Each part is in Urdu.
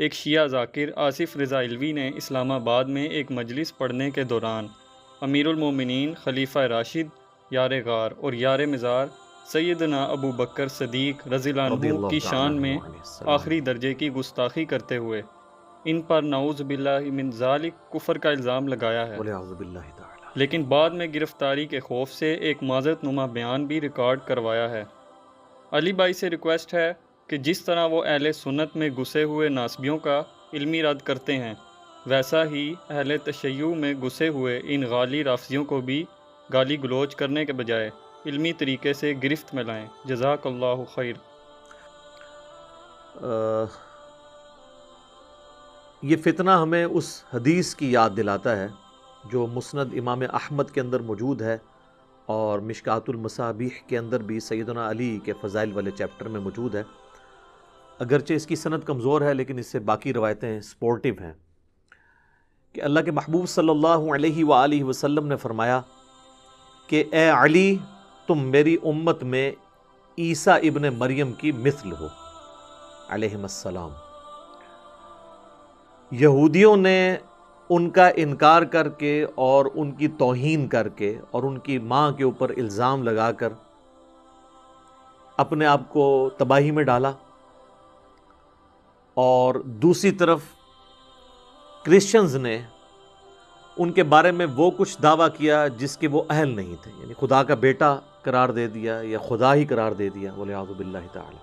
ایک شیعہ ذاکر آصف رضا علوی نے اسلام آباد میں ایک مجلس پڑھنے کے دوران امیر المومنین خلیفہ راشد یار غار اور یار مزار سیدنا ابو بکر صدیق رضی اللہ رضی عنہ اللہ کی تعالیٰ شان عنہ میں علیہ السلام۔ آخری درجے کی گستاخی کرتے ہوئے ان پر نعوذ باللہ من ذالک کفر کا الزام لگایا ہے، وَلِعَوْذُ بِاللَّهِ تعالیٰ۔ لیکن بعد میں گرفتاری کے خوف سے ایک معذرت نما بیان بھی ریکارڈ کروایا ہے۔ علی بھائی سے ریکویسٹ ہے کہ جس طرح وہ اہل سنت میں گھسے ہوئے ناسبیوں کا علمی رد کرتے ہیں، ویسا ہی اہل تشیع میں گھسے ہوئے ان غالی رافضیوں کو بھی گالی گلوچ کرنے کے بجائے علمی طریقے سے گرفت میں لائیں۔ جزاک اللہ خیر۔ یہ فتنہ ہمیں اس حدیث کی یاد دلاتا ہے جو مسند امام احمد کے اندر موجود ہے اور مشکات المصابیح کے اندر بھی سیدنا علی کے فضائل والے چیپٹر میں موجود ہے۔ اگرچہ اس کی سند کمزور ہے لیکن اس سے باقی روایتیں سپورٹیو ہیں، کہ اللہ کے محبوب صلی اللہ علیہ وآلہ وسلم نے فرمایا کہ اے علی، تم میری امت میں عیسیٰ ابن مریم کی مثل ہو علیہم السلام۔ یہودیوں نے ان کا انکار کر کے اور ان کی توہین کر کے اور ان کی ماں کے اوپر الزام لگا کر اپنے آپ کو تباہی میں ڈالا، اور دوسری طرف کرسچنز نے ان کے بارے میں وہ کچھ دعویٰ کیا جس کے وہ اہل نہیں تھے، یعنی خدا کا بیٹا قرار دے دیا یا خدا ہی قرار دے دیا، والعیاذ باللہ تعالی۔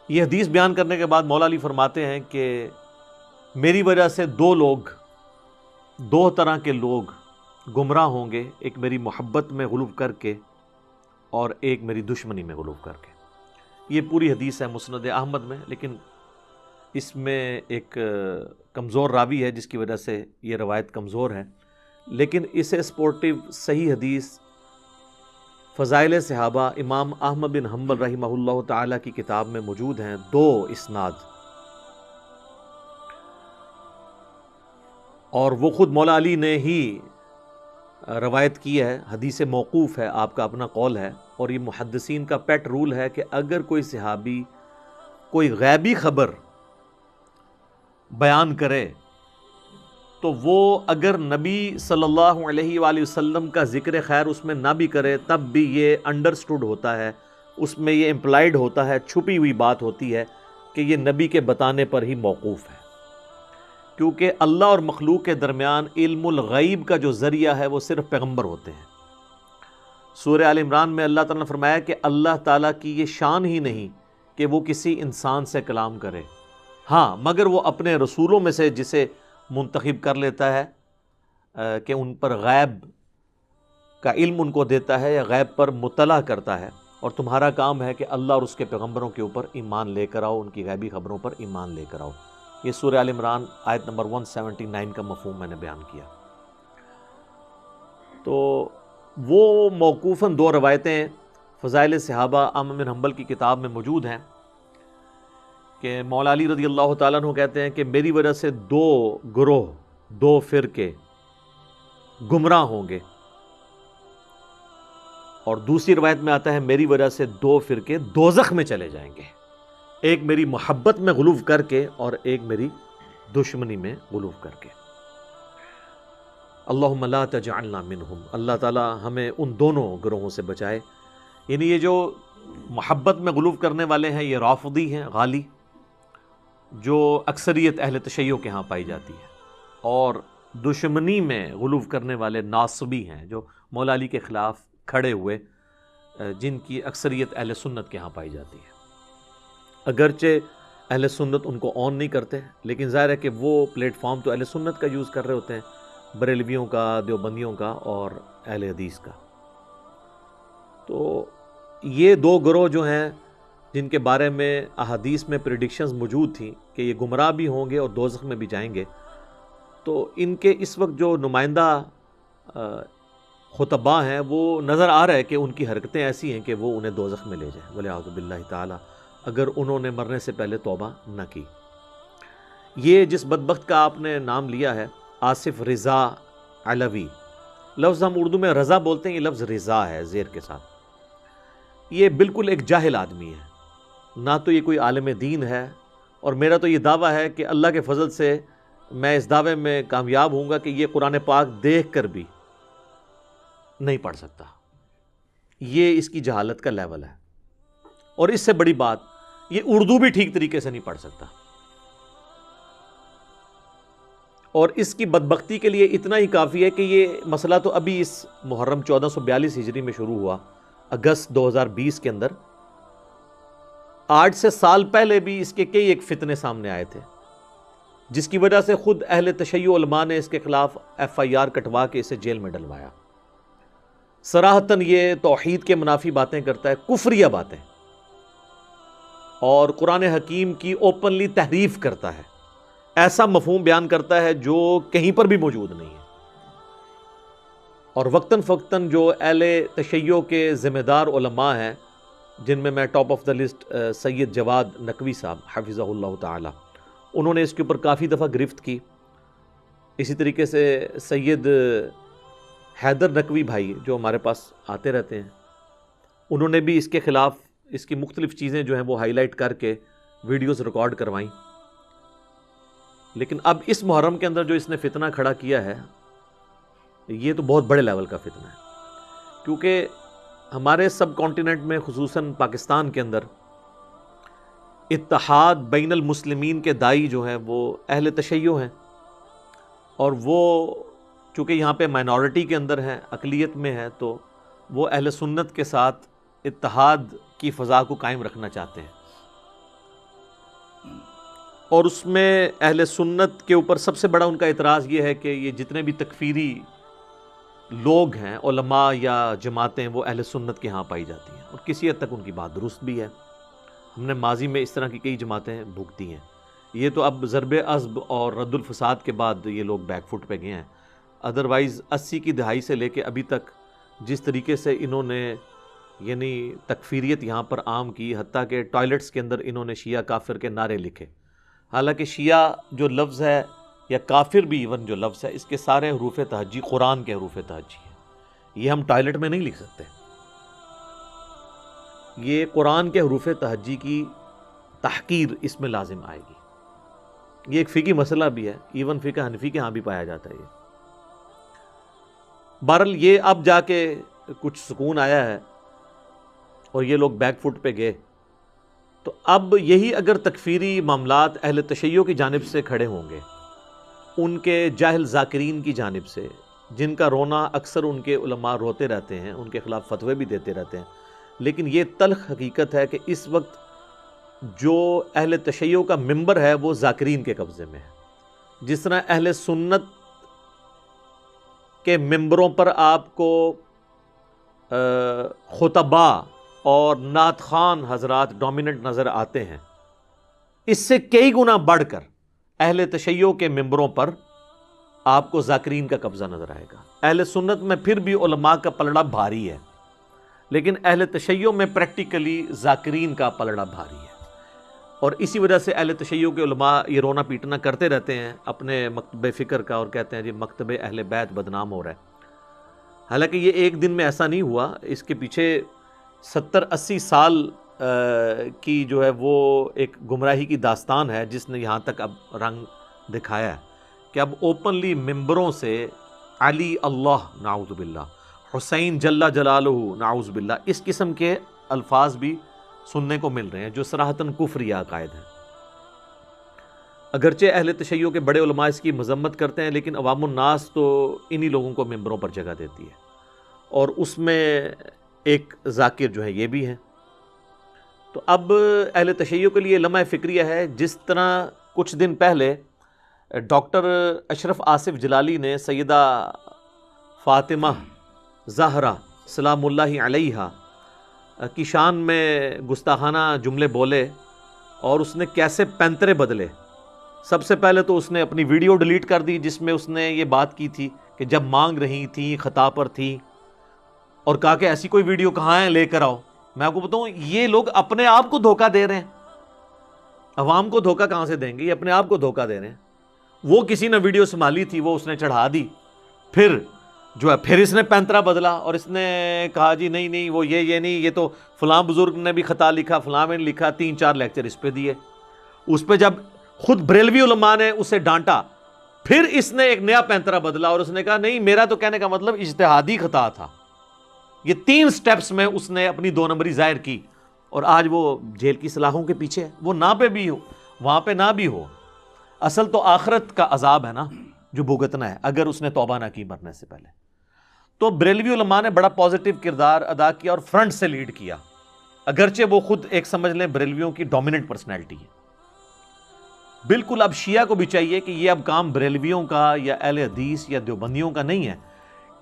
یہ حدیث بیان کرنے کے بعد مولا علی فرماتے ہیں کہ میری وجہ سے دو طرح کے لوگ گمراہ ہوں گے، ایک میری محبت میں غلو کر کے اور ایک میری دشمنی میں غلو کر کے۔ یہ پوری حدیث ہے مسند احمد میں، لیکن اس میں ایک کمزور راوی ہے جس کی وجہ سے یہ روایت کمزور ہے، لیکن اسے سپورٹیو صحیح حدیث فضائل صحابہ امام احمد بن حنبل رحمہ اللہ تعالی کی کتاب میں موجود ہیں، 2 اسناد، اور وہ خود مولا علی نے ہی روایت کی ہے، حدیث موقوف ہے، آپ کا اپنا قول ہے، اور یہ محدثین کا پیٹ رول ہے کہ اگر کوئی صحابی کوئی غیبی خبر بیان کرے تو وہ اگر نبی صلی اللہ علیہ وآلہ وسلم کا ذکر خیر اس میں نہ بھی کرے تب بھی یہ انڈرسٹوڈ ہوتا ہے، اس میں یہ امپلائیڈ ہوتا ہے، چھپی ہوئی بات ہوتی ہے کہ یہ نبی کے بتانے پر ہی موقوف ہے، کیونکہ اللہ اور مخلوق کے درمیان علم الغیب کا جو ذریعہ ہے وہ صرف پیغمبر ہوتے ہیں۔ سورہ آل عمران میں اللہ تعالیٰ نے فرمایا کہ اللہ تعالیٰ کی یہ شان ہی نہیں کہ وہ کسی انسان سے کلام کرے، ہاں مگر وہ اپنے رسولوں میں سے جسے منتخب کر لیتا ہے کہ ان پر غیب کا علم ان کو دیتا ہے یا غیب پر مطلع کرتا ہے، اور تمہارا کام ہے کہ اللہ اور اس کے پیغمبروں کے اوپر ایمان لے کر آؤ، ان کی غیبی خبروں پر ایمان لے کر آؤ۔ یہ سورہ آل عمران آیت نمبر 179 کا مفہوم میں نے بیان کیا۔ تو وہ موقوفاً 2 روایتیں فضائل صحابہ احمد بن حنبل کی کتاب میں موجود ہیں کہ مولا علی رضی اللہ تعالیٰ عنہ کہتے ہیں کہ میری وجہ سے 2 گروہ، 2 فرقے گمراہ ہوں گے، اور دوسری روایت میں آتا ہے میری وجہ سے 2 فرقے دوزخ میں چلے جائیں گے، ایک میری محبت میں غلو کر کے اور ایک میری دشمنی میں غلو کر کے۔ اللہم لا تجعلنا منہم، اللہ تعالیٰ ہمیں ان دونوں گروہوں سے بچائے۔ یعنی یہ جو محبت میں غلو کرنے والے ہیں یہ رافضی ہیں، غالی، جو اکثریت اہل تشیع کے ہاں پائی جاتی ہے، اور دشمنی میں غلو کرنے والے ناصبی ہیں جو مولا علی کے خلاف کھڑے ہوئے، جن کی اکثریت اہل سنت کے ہاں پائی جاتی ہے۔ اگرچہ اہل سنت ان کو آن نہیں کرتے، لیکن ظاہر ہے کہ وہ پلیٹ فارم تو اہل سنت کا یوز کر رہے ہوتے ہیں، بریلویوں کا، دیوبندیوں کا اور اہل حدیث کا۔ تو یہ 2 گروہ جو ہیں جن کے بارے میں احادیث میں پریڈکشنز موجود تھیں کہ یہ گمراہ بھی ہوں گے اور دوزخ میں بھی جائیں گے، تو ان کے اس وقت جو نمائندہ خطباء ہیں وہ نظر آ رہا ہے کہ ان کی حرکتیں ایسی ہیں کہ وہ انہیں دوزخ میں لے جائیں، والعیاذ باللہ تعالی، اگر انہوں نے مرنے سے پہلے توبہ نہ کی۔ یہ جس بدبخت کا آپ نے نام لیا ہے آصف رضا علوی، لفظ ہم اردو میں رضا بولتے ہیں، یہ لفظ رضا ہے زیر کے ساتھ۔ یہ بالکل ایک جاہل آدمی ہے، نہ تو یہ کوئی عالم دین ہے اور میرا تو یہ دعویٰ ہے کہ اللہ کے فضل سے میں اس دعوے میں کامیاب ہوں گا کہ یہ قرآن پاک دیکھ کر بھی نہیں پڑھ سکتا. یہ اس کی جہالت کا لیول ہے. اور اس سے بڑی بات، یہ اردو بھی ٹھیک طریقے سے نہیں پڑھ سکتا. اور اس کی بدبختی کے لیے اتنا ہی کافی ہے کہ یہ مسئلہ تو ابھی اس محرم 1442 ہجری میں شروع ہوا، اگست 2020 کے اندر. آج سے سال پہلے بھی اس کے کئی ایک فتنے سامنے آئے تھے، جس کی وجہ سے خود اہل تشیع علماء نے اس کے خلاف FIR کٹوا کے اسے جیل میں ڈلوایا. صراحتاً یہ توحید کے منافی باتیں کرتا ہے، کفریہ باتیں، اور قرآن حکیم کی اوپنلی تحریف کرتا ہے. ایسا مفہوم بیان کرتا ہے جو کہیں پر بھی موجود نہیں ہے. اور وقتاً فوقتاً جو اہل تشیع کے ذمہ دار علماء ہیں، جن میں ٹاپ آف دا لسٹ سید جواد نقوی صاحب حفظہ اللہ تعالی، انہوں نے اس کے اوپر کافی دفعہ گرفت کی. اسی طریقے سے سید حیدر نقوی بھائی جو ہمارے پاس آتے رہتے ہیں، انہوں نے بھی اس کے خلاف اس کی مختلف چیزیں جو ہیں وہ ہائی لائٹ کر کے ویڈیوز ریکارڈ کروائیں. لیکن اب اس محرم کے اندر جو اس نے فتنہ کھڑا کیا ہے، یہ تو بہت بڑے لیول کا فتنہ ہے. کیونکہ ہمارے سب کانٹیننٹ میں، خصوصاً پاکستان کے اندر، اتحاد بین المسلمین کے داعی جو ہیں وہ اہل تشیع ہیں. اور وہ چونکہ یہاں پہ مائنورٹی کے اندر ہیں، اقلیت میں ہیں، تو وہ اہل سنت کے ساتھ اتحاد کی فضا کو قائم رکھنا چاہتے ہیں. اور اس میں اہل سنت کے اوپر سب سے بڑا ان کا اعتراض یہ ہے کہ یہ جتنے بھی تکفیری لوگ ہیں، علماء یا جماعتیں، وہ اہل سنت کے ہاں پائی جاتی ہیں. اور کسی حد تک ان کی بات درست بھی ہے. ہم نے ماضی میں اس طرح کی کئی جماعتیں بھگتی ہیں. یہ تو اب ضرب عصب اور رد الفساد کے بعد یہ لوگ بیک فٹ پہ گئے ہیں. ادروائز 80 کی دہائی سے لے کے ابھی تک جس طریقے سے انہوں نے یعنی تکفیریت یہاں پر عام کی، حتیٰ کہ ٹوائلٹس کے اندر انہوں نے شیعہ کافر کے نعرے لکھے. حالانکہ شیعہ جو لفظ ہے، یا کافر بھی ایون جو لفظ ہے، اس کے سارے حروف تہجی قرآن کے حروف تہجی ہیں. یہ ہم ٹوائلٹ میں نہیں لکھ سکتے. یہ قرآن کے حروف تہجی کی تحقیر اس میں لازم آئے گی. یہ ایک فقہی مسئلہ بھی ہے، ایون فقہ حنفی کے ہاں بھی پایا جاتا ہے. یہ بہرحال یہ اب جا کے کچھ سکون آیا ہے اور یہ لوگ بیک فٹ پہ گئے. تو اب یہی اگر تکفیری معاملات اہل تشیع کی جانب سے کھڑے ہوں گے، ان کے جاہل ذاکرین کی جانب سے، جن کا رونا اکثر ان کے علماء روتے رہتے ہیں، ان کے خلاف فتوے بھی دیتے رہتے ہیں. لیکن یہ تلخ حقیقت ہے کہ اس وقت جو اہل تشیع کا ممبر ہے وہ ذاکرین کے قبضے میں ہے. جس طرح اہل سنت کے ممبروں پر آپ کو خطباء اور نعت خوان حضرات ڈومیننٹ نظر آتے ہیں، اس سے کئی گنا بڑھ کر اہل تشیع کے ممبروں پر آپ کو ذاکرین کا قبضہ نظر آئے گا. اہل سنت میں پھر بھی علماء کا پلڑا بھاری ہے، لیکن اہل تشیع میں پریکٹیکلی ذاکرین کا پلڑا بھاری ہے. اور اسی وجہ سے اہل تشیع کے علماء یہ رونا پیٹنا کرتے رہتے ہیں اپنے مکتب فکر کا، اور کہتے ہیں جی مکتب اہل بیت بدنام ہو رہا ہے. حالانکہ یہ ایک دن میں ایسا نہیں ہوا، اس کے پیچھے 70-80 سال کی جو ہے وہ ایک گمراہی کی داستان ہے، جس نے یہاں تک اب رنگ دکھایا ہے کہ اب اوپنلی ممبروں سے علی اللہ نعوذ باللہ، حسین جل جلالہ نعوذ باللہ، اس قسم کے الفاظ بھی سننے کو مل رہے ہیں جو صراحتاً کفری عقائد ہیں. اگرچہ اہل تشیع کے بڑے علماء اس کی مذمت کرتے ہیں، لیکن عوام الناس تو انہی لوگوں کو ممبروں پر جگہ دیتی ہے. اور اس میں ایک ذاکر جو ہے یہ بھی ہیں. تو اب اہل تشیع کے لیے لمحہ فکریہ ہے. جس طرح کچھ دن پہلے ڈاکٹر اشرف آصف جلالی نے سیدہ فاطمہ زہرا سلام اللہ علیہا کی شان میں گستاخانہ جملے بولے، اور اس نے کیسے پینترے بدلے. سب سے پہلے تو اس نے اپنی ویڈیو ڈیلیٹ کر دی جس میں اس نے یہ بات کی تھی کہ جب مانگ رہی تھی خطا پر تھی، اور کہا کہ ایسی کوئی ویڈیو کہاں ہے، لے کر آؤ. میں آپ کو بتاؤں یہ لوگ اپنے آپ کو دھوکہ دے رہے ہیں. عوام کو دھوکہ کہاں سے دیں گے؟ یہ اپنے آپ کو دھوکہ دے رہے ہیں. وہ کسی نے ویڈیو سنبھالی تھی، وہ اس نے چڑھا دی، پھر جو ہے پھر اس نے پینترا بدلا اور اس نے کہا جی نہیں نہیں وہ یہ نہیں، یہ تو فلاں بزرگ نے بھی خطا لکھا، فلاں نے لکھا، 3-4 لیکچر اس پہ دیے. اس پہ جب خود بریلوی علماء نے اسے ڈانٹا، پھر اس نے ایک نیا پینترا بدلا اور اس نے کہا نہیں، میرا تو کہنے کا مطلب اجتہادی خطا تھا۔ یہ 3 سٹیپس میں اس نے اپنی 2 نمبری ظاہر کی، اور آج وہ جیل کی سلاخوں کے پیچھے ہے۔ وہ نہ پہ بھی ہو، وہاں پہ نہ بھی ہو، اصل تو آخرت کا عذاب ہے نا جو بھگتنا ہے، اگر اس نے توبہ نہ کی مرنے سے پہلے۔ تو بریلوی علماء نے بڑا پازیٹیو کردار ادا کیا اور فرنٹ سے لیڈ کیا، اگرچہ وہ خود ایک سمجھ لیں بریلویوں کی ڈومیننٹ پرسنالٹی ہے۔ بالکل اب شیعہ کو بھی چاہیے کہ یہ اب کام بریلویوں کا یا اہل حدیث یا دیوبندیوں کا نہیں ہے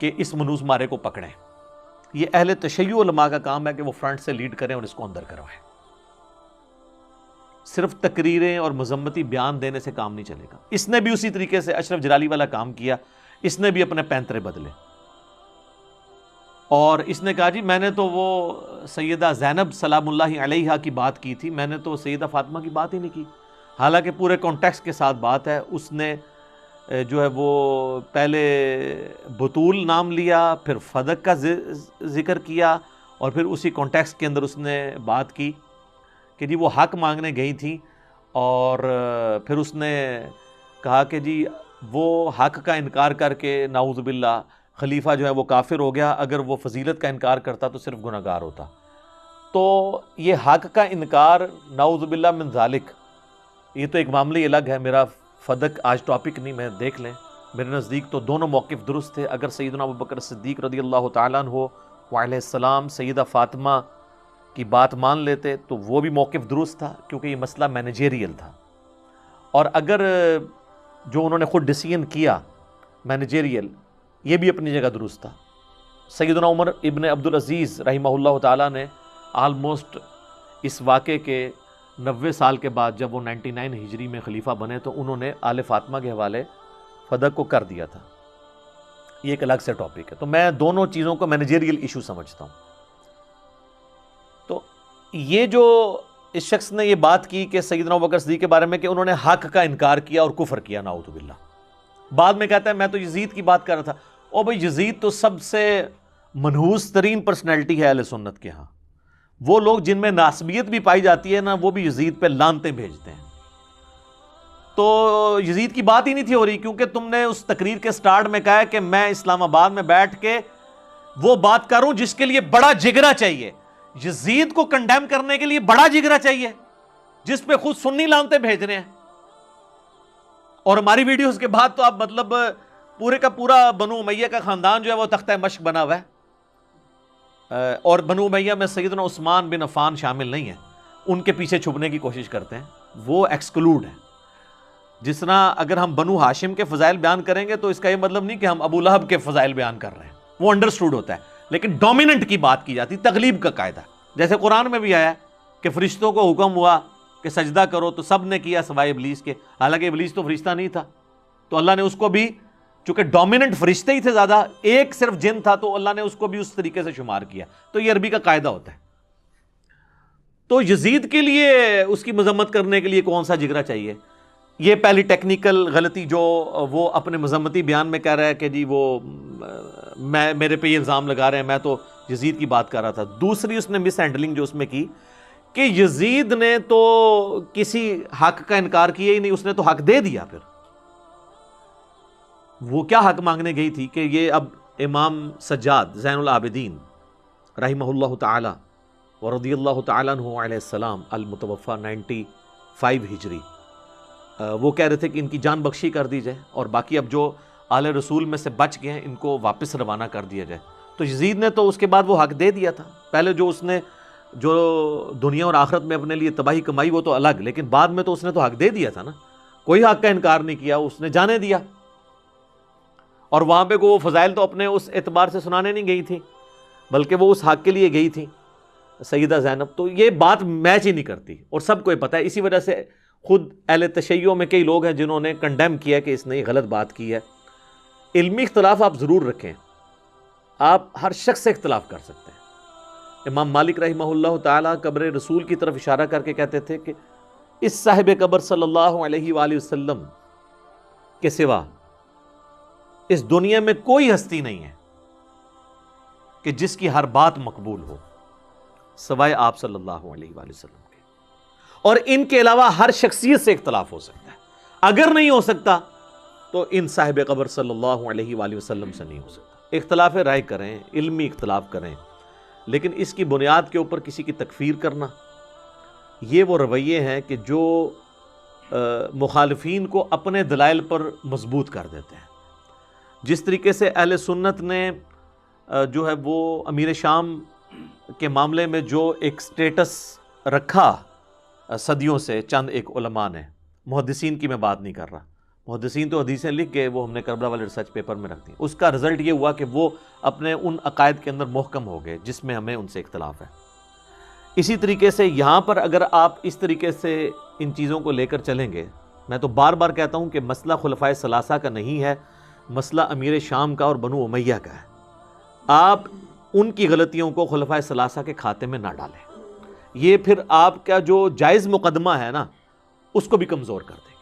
کہ اس منوس مارے کو پکڑیں، یہ اہل تشیع علماء کا کام ہے کہ وہ فرنٹ سے لیڈ کریں اور اس کو اندر کروائیں۔ صرف تقریریں اور مذمتی بیان دینے سے کام نہیں چلے گا۔ اس نے بھی اسی طریقے سے اشرف جلالی والا کام کیا، اس نے بھی اپنے پینترے بدلے، اور اس نے کہا جی میں نے تو وہ سیدہ زینب سلام اللہ علیہا کی بات کی تھی، میں نے تو سیدہ فاطمہ کی بات ہی نہیں کی، حالانکہ پورے کانٹیکسٹ کے ساتھ بات ہے۔ اس نے جو ہے وہ پہلے بطول نام لیا، پھر فدق کا ذکر کیا، اور پھر اسی کانٹیکسٹ کے اندر اس نے بات کی کہ جی وہ حق مانگنے گئی تھی، اور پھر اس نے کہا کہ جی وہ حق کا انکار کر کے نعوذ باللہ خلیفہ جو ہے وہ کافر ہو گیا، اگر وہ فضیلت کا انکار کرتا تو صرف گناہ گار ہوتا۔ تو یہ حق کا انکار نعوذ باللہ من ذالک، یہ تو ایک معاملہ الگ ہے۔ میرا فدق آج ٹاپک نہیں، میں دیکھ لیں، میرے نزدیک تو دونوں موقف درست تھے۔ اگر سیدنا ابوبکر صدیق رضی اللہ تعالیٰ عنہ وعلیہ السلام سیدہ فاطمہ کی بات مان لیتے تو وہ بھی موقف درست تھا، کیونکہ یہ مسئلہ مینیجیریل تھا، اور اگر جو انہوں نے خود ڈیسیژن کیا مینیجیریل، یہ بھی اپنی جگہ درست تھا۔ سیدنا عمر ابن عبدالعزیز رحمہ اللہ تعالیٰ نے آلموسٹ اس واقعے کے 90 سال کے بعد جب وہ 99 ہجری میں خلیفہ بنے تو انہوں نے آل فاطمہ کے حوالے فدق کو کر دیا تھا۔ یہ ایک الگ سے ٹاپک ہے، تو میں دونوں چیزوں کو مینیجیریل ایشو سمجھتا ہوں۔ تو یہ جو اس شخص نے یہ بات کی کہ سیدنا ابوبکر صدیق کے بارے میں کہ انہوں نے حق کا انکار کیا اور کفر کیا، نعوذ باللہ، بعد میں کہتا ہے میں تو یزید کی بات کر رہا تھا۔ او بھائی، یزید تو سب سے منحوس ترین پرسنالٹی ہے اہل سنت کے ہاں۔ وہ لوگ جن میں ناسبیت بھی پائی جاتی ہے نا، وہ بھی یزید پہ لعنتیں بھیجتے ہیں۔ تو یزید کی بات ہی نہیں تھی ہو رہی، کیونکہ تم نے اس تقریر کے سٹارٹ میں کہا کہ میں اسلام آباد میں بیٹھ کے وہ بات کروں جس کے لیے بڑا جگرا چاہیے۔ یزید کو کنڈیم کرنے کے لیے بڑا جگرا چاہیے، جس پہ خود سنی لعنتیں بھیج رہے ہیں۔ اور ہماری ویڈیوز کے بعد تو آپ مطلب پورے کا پورا بنو امیہ کا خاندان جو ہے وہ تختہ مشق بنا ہوا ہے، اور بنو امیہ میں سیدنا عثمان بن عفان شامل نہیں ہے، ان کے پیچھے چھپنے کی کوشش کرتے ہیں، وہ ایکسکلوڈ ہیں۔ جس طرح اگر ہم بنو ہاشم کے فضائل بیان کریں گے تو اس کا یہ مطلب نہیں کہ ہم ابو لہب کے فضائل بیان کر رہے ہیں، وہ انڈرسٹوڈ ہوتا ہے، لیکن ڈومیننٹ کی بات کی جاتی، تغلیب کا قاعدہ، جیسے قرآن میں بھی آیا کہ فرشتوں کو حکم ہوا کہ سجدہ کرو تو سب نے کیا سوائے ابلیس کے، حالانکہ ابلیس تو فرشتہ نہیں تھا، تو اللہ نے اس کو بھی، چونکہ ڈومیننٹ فرشتے ہی تھے زیادہ، ایک صرف جن تھا تو اللہ نے اس کو بھی اس طریقے سے شمار کیا۔ تو یہ عربی کا قاعدہ ہوتا ہے۔ تو یزید کے لیے اس کی مذمت کرنے کے لیے کون سا جگرا چاہیے؟ یہ پہلی ٹیکنیکل غلطی جو وہ اپنے مذمتی بیان میں کہہ رہا ہے کہ جی وہ میرے پہ یہ الزام لگا رہے ہیں، میں تو یزید کی بات کر رہا تھا۔ دوسری اس نے مس ہینڈلنگ جو اس میں کی کہ یزید نے تو کسی حق کا انکار کیا ہی نہیں، اس نے تو حق دے دیا۔ پھر وہ کیا حق مانگنے گئی تھی کہ یہ اب امام سجاد زین العابدین رحمہ اللہ تعالی ورضی اللہ تعالیٰ عنہ علیہ السلام المتوفى 95 ہجری، وہ کہہ رہے تھے کہ ان کی جان بخشی کر دی جائے، اور باقی اب جو آل رسول میں سے بچ گئے ہیں ان کو واپس روانہ کر دیا جائے۔ تو یزید نے تو اس کے بعد وہ حق دے دیا تھا، پہلے جو اس نے جو دنیا اور آخرت میں اپنے لیے تباہی کمائی وہ تو الگ، لیکن بعد میں تو اس نے تو حق دے دیا تھا نا، کوئی حق کا انکار نہیں کیا، اس نے جانے دیا۔ اور وہاں پہ وہ فضائل تو اپنے اس اعتبار سے سنانے نہیں گئی تھی، بلکہ وہ اس حق کے لیے گئی تھی سیدہ زینب۔ تو یہ بات میچ ہی نہیں کرتی، اور سب کو یہ پتہ ہے۔ اسی وجہ سے خود اہل تشیع میں کئی لوگ ہیں جنہوں نے کنڈیم کیا کہ اس نے یہ غلط بات کی ہے۔ علمی اختلاف آپ ضرور رکھیں، آپ ہر شخص سے اختلاف کر سکتے ہیں۔ امام مالک رحمہ اللہ تعالیٰ قبر رسول کی طرف اشارہ کر کے کہتے تھے کہ اس صاحب قبر صلی اللہ علیہ وآلہ وسلم کے سوا اس دنیا میں کوئی ہستی نہیں ہے کہ جس کی ہر بات مقبول ہو سوائے آپ صلی اللہ علیہ وآلہ وسلم کے، اور ان کے علاوہ ہر شخصیت سے اختلاف ہو سکتا ہے. اگر نہیں ہو سکتا تو ان صاحب قبر صلی اللہ علیہ وآلہ وسلم سے نہیں ہو سکتا. اختلاف رائے کریں، علمی اختلاف کریں، لیکن اس کی بنیاد کے اوپر کسی کی تکفیر کرنا، یہ وہ رویے ہیں کہ جو مخالفین کو اپنے دلائل پر مضبوط کر دیتے ہیں. جس طریقے سے اہل سنت نے جو ہے وہ امیر شام کے معاملے میں جو ایک سٹیٹس رکھا صدیوں سے چند ایک علماء نے، محدثین کی میں بات نہیں کر رہا، محدثین تو حدیثیں لکھ گئے، وہ ہم نے کربلا والے ریسرچ پیپر میں رکھ دی. اس کا رزلٹ یہ ہوا کہ وہ اپنے ان عقائد کے اندر محکم ہو گئے جس میں ہمیں ان سے اختلاف ہے. اسی طریقے سے یہاں پر اگر آپ اس طریقے سے ان چیزوں کو لے کر چلیں گے، میں تو بار بار کہتا ہوں کہ مسئلہ خلفائے ثلاثہ کا نہیں ہے، مسئلہ امیر شام کا اور بنو امیہ کا ہے. آپ ان کی غلطیوں کو خلفائے ثلاثہ کے کھاتے میں نہ ڈالیں، یہ پھر آپ کا جو جائز مقدمہ ہے نا اس کو بھی کمزور کر دے گی.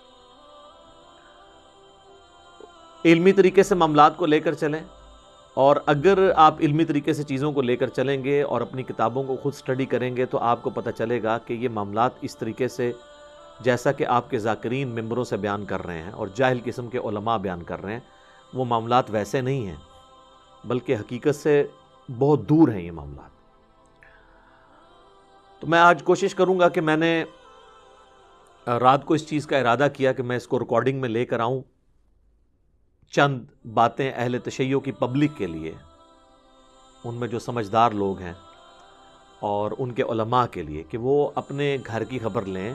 علمی طریقے سے معاملات کو لے کر چلیں، اور اگر آپ علمی طریقے سے چیزوں کو لے کر چلیں گے اور اپنی کتابوں کو خود سٹڈی کریں گے تو آپ کو پتہ چلے گا کہ یہ معاملات اس طریقے سے جیسا کہ آپ کے ذاکرین ممبروں سے بیان کر رہے ہیں اور جاہل قسم کے علماء بیان کر رہے ہیں، وہ معاملات ویسے نہیں ہیں، بلکہ حقیقت سے بہت دور ہیں یہ معاملات. تو میں آج کوشش کروں گا کہ میں نے رات کو اس چیز کا ارادہ کیا کہ میں اس کو ریکارڈنگ میں لے کر آؤں، چند باتیں اہل تشیع کی پبلک کے لیے، ان میں جو سمجھدار لوگ ہیں اور ان کے علماء کے لیے، کہ وہ اپنے گھر کی خبر لیں،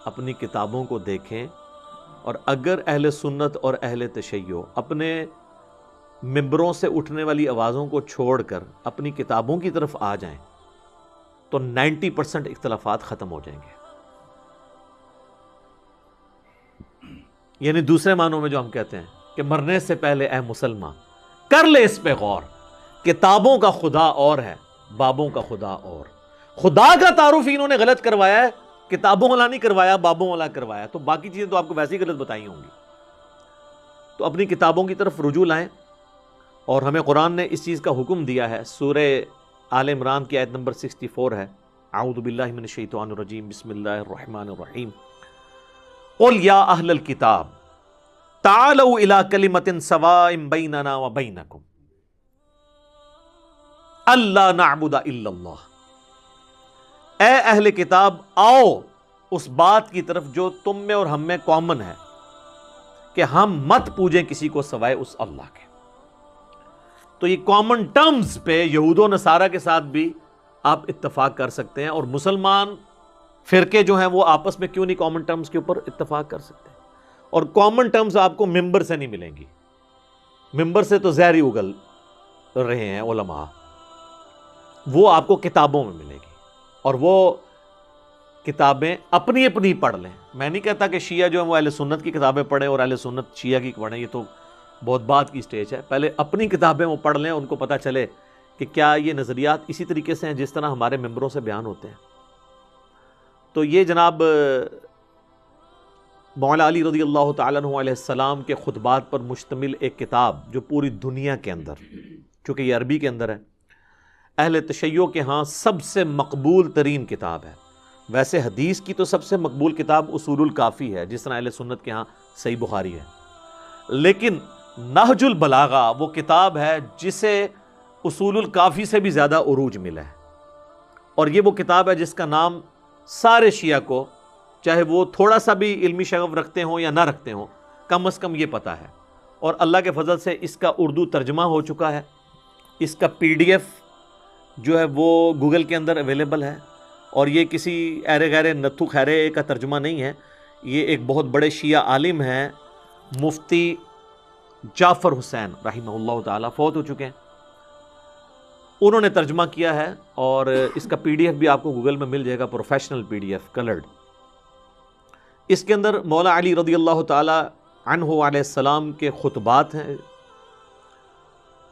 اپنی کتابوں کو دیکھیں، اور اگر اہل سنت اور اہل تشیع اپنے ممبروں سے اٹھنے والی آوازوں کو چھوڑ کر اپنی کتابوں کی طرف آ جائیں تو 90% اختلافات ختم ہو جائیں گے. یعنی دوسرے معنوں میں جو ہم کہتے ہیں کہ مرنے سے پہلے اے مسلمان کر لے اس پہ غور، کتابوں کا خدا اور ہے، بابوں کا خدا اور. خدا کا تعارف انہوں نے غلط کروایا ہے، کتابوں والا نہیں کروایا، بابوں والا کروایا. تو باقی چیزیں تو آپ کو ویسے ہی غلط بتائی ہوں گی. تو اپنی کتابوں کی طرف رجوع لائیں، اور ہمیں قرآن نے اس چیز کا حکم دیا ہے. سورہ آل عمران کی آیت نمبر 64 ہے، اعوذ باللہ من الشیطان الرجیم، بسم اللہ الرحمن الرحیم. قل یا اہل الکتاب تعالوا الی کلمۃ سواء بیننا وبینکم الا نعبد الا اللہ. اے اہل کتاب، آؤ اس بات کی طرف جو تم میں اور ہم میں کامن ہے، کہ ہم مت پوجیں کسی کو سوائے اس اللہ کے. تو یہ کامن ٹرمز پہ یہود و نصارہ کے ساتھ بھی آپ اتفاق کر سکتے ہیں، اور مسلمان فرقے جو ہیں وہ آپس میں کیوں نہیں کامن ٹرمز کے اوپر اتفاق کر سکتے؟ اور کامن ٹرمز آپ کو ممبر سے نہیں ملیں گی. ممبر سے تو زہر ہی اگل رہے ہیں علماء، وہ آپ کو کتابوں میں ملے گی، اور وہ کتابیں اپنی اپنی پڑھ لیں. میں نہیں کہتا کہ شیعہ جو ہیں وہ اہل سنت کی کتابیں پڑھیں اور اہل سنت شیعہ کی پڑھیں، یہ تو بہت بات کی سٹیج ہے. پہلے اپنی کتابیں وہ پڑھ لیں، ان کو پتہ چلے کہ کیا یہ نظریات اسی طریقے سے ہیں جس طرح ہمارے ممبروں سے بیان ہوتے ہیں. تو یہ جناب مولا علی رضی اللہ تعالیٰ عنہ علیہ السلام کے خطبات پر مشتمل ایک کتاب جو پوری دنیا کے اندر، چونکہ یہ عربی کے اندر ہے، اہل تشیع کے ہاں سب سے مقبول ترین کتاب ہے. ویسے حدیث کی تو سب سے مقبول کتاب اصول الکافی ہے، جس طرح اہل سنت کے ہاں صحیح بخاری ہے، لیکن نہج البلاغہ وہ کتاب ہے جسے اصول الکافی سے بھی زیادہ عروج ملا ہے. اور یہ وہ کتاب ہے جس کا نام سارے شیعہ کو، چاہے وہ تھوڑا سا بھی علمی شغف رکھتے ہوں یا نہ رکھتے ہوں، کم از کم یہ پتہ ہے. اور اللہ کے فضل سے اس کا اردو ترجمہ ہو چکا ہے، اس کا PDF جو ہے وہ گوگل کے اندر اویلیبل ہے. اور یہ کسی ایرے غیرے نتھو خیرے کا ترجمہ نہیں ہے، یہ ایک بہت بڑے شیعہ عالم ہیں، مفتی جعفر حسین رحمہ اللہ تعالیٰ، فوت ہو چکے ہیں، انہوں نے ترجمہ کیا ہے. اور اس کا PDF بھی آپ کو گوگل میں مل جائے گا، پروفیشنل PDF کلرڈ. اس کے اندر مولا علی رضی اللہ تعالی عنہ علیہ السلام کے خطبات ہیں،